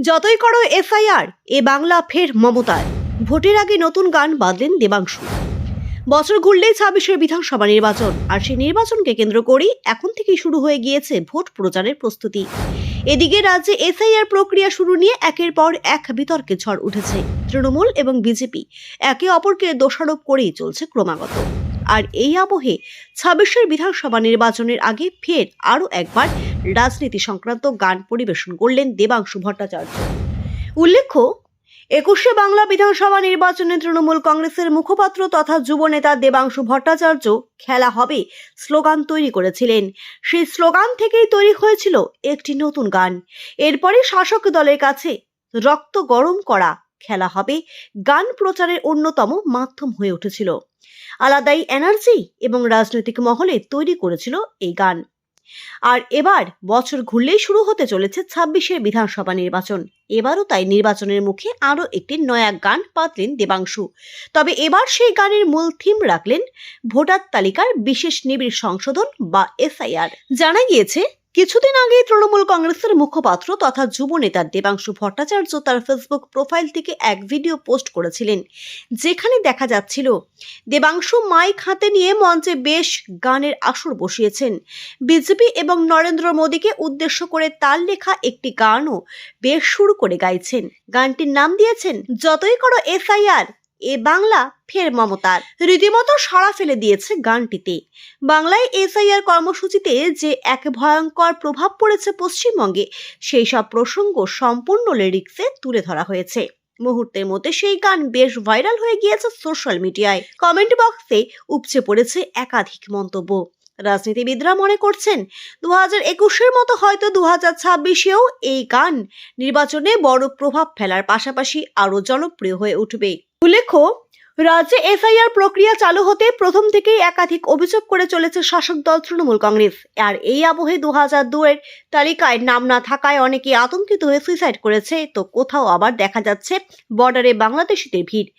যতই করো এফআইআর, এ বাংলা ফের মমতার। ভোটের আগে নতুন গান বাঁধলেন দেবাংশু। বছর ঘুরলেই ২৬-এর বিধানসভা নির্বাচন, আর সেই নির্বাচনকে কেন্দ্র করেই এখন থেকেই শুরু হয়ে গিয়েছে ভোট প্রচারের প্রস্তুতি। এদিকে রাজ্যে এফআইআর প্রক্রিয়া শুরু নিয়ে একের পর এক বিতর্কের ঝড় উঠেছে। তৃণমূল এবং বিজেপি একে অপরকে দোষারোপ করেই চলছে ক্রমাগত। আর এই আবহে ২৬-এর বিধানসভা নির্বাচনের আগে ফের আরও একবার রাজনীতি সংক্রান্ত গান পরিবেশন করলেন দেবাংশু ভট্টাচার্য। উল্লেখ্য, ২১শে বাংলা বিধানসভা নির্বাচনে তৃণমূল কংগ্রেসের মুখপাত্র তথা যুব নেতা দেবাংশু ভট্টাচার্য খেলা হবে স্লোগান তৈরি করেছিলেন। সেই স্লোগান থেকেই তৈরি হয়েছিল একটি নতুন গান। এরপরে শাসক দলের কাছে রক্ত গরম করা খেলা হবে গান প্রচারের অন্যতম মাধ্যম হয়ে উঠেছিল। আলাদাই এনার্জি এবং রাজনৈতিক মহলে তৈরি করেছিল এই গান। আর এবার বছর ঘুরলেই শুরু হতে চলেছে ২৬-এর বিধানসভা নির্বাচন। এবারও তাই নির্বাচনের মুখে আরও একটি নয়া গান পাতলেন দেবাংশু। তবে এবার সেই গানের মূল থিম রাখলেন ভোটার তালিকার বিশেষ নিবিড় সংশোধন বা এফআইআর। জানা গিয়েছে, কিছুদিন আগে তৃণমূল কংগ্রেসের মুখপাত্র তথা যুব নেতা দেবাংশু ভট্টাচার্য তার ফেসবুক প্রোফাইল থেকে এক ভিডিও পোস্ট করেছিলেন, যেখানে দেখা যাচ্ছিল দেবাংশু মাইক হাতে নিয়ে মঞ্চে বেশ গানের আসর বসিয়েছেন। বিজেপি এবং নরেন্দ্র মোদীকে উদ্দেশ্য করে তার লেখা একটি গানও বেশ শুরু করে গাইছেন। গানটির নাম দিয়েছেন যতই করো এফআইআর, এ বাংলা ফের মমতার। রীতিমতো সাড়া ফেলে দিয়েছে গানটিতে। বাংলায় এসআইআর কর্মসূচিতে যে এক ভয়ঙ্কর প্রভাব পড়েছে পশ্চিমবঙ্গে, সেই সব প্রসঙ্গ সম্পূর্ণ লিরিক্সে তুলে ধরা হয়েছে। মুহূর্তের মধ্যে সেই গান বেশ ভাইরাল হয়ে গিয়েছে সোশ্যাল মিডিয়ায়। কমেন্ট বক্সে উপচে পড়েছে একাধিক মন্তব্য। রাজনীতিবিদরা মনে করছেন ২০২১-এর মতো হয়তো ২০২৬-এও এই গান নির্বাচনে বড় প্রভাব ফেলার পাশাপাশি আরও জনপ্রিয় হয়ে উঠবে। উল্লেখ্য, রাজ্যে এফআইআর প্রক্রিয়া চালু হতে প্রথম থেকেই একাধিক অভিযোগ করে চলেছে শাসক দল তৃণমূল কংগ্রেস। আর এই আবহে ২০০২-এর তালিকায় নাম না থাকায় অনেকে আতঙ্কিত হয়ে সুইসাইড করেছে, তো কোথাও আবার দেখা যাচ্ছে বর্ডারে বাংলাদেশিদের ভিড়।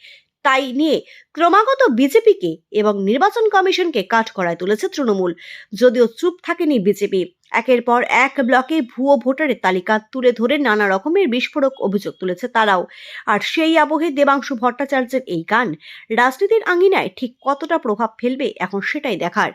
তাই নিয়ে ক্রমাগত বিজেপিকে এবং নির্বাচন কমিশনকে কাঠগড়ায় তুলেছে তৃণমূল। যদিও চুপ থাকেনি বিজেপি, একের পর এক ব্লকে ভুয়ো ভোটারের তালিকা তুলে ধরে নানা রকমের বিস্ফোরক অভিযোগ তুলেছে তারাও। আর সেই আবহে দেবাংশু ভট্টাচার্যের এই গান রাজনীতির আঙিনায় ঠিক কতটা প্রভাব ফেলবে এখন সেটাই দেখার।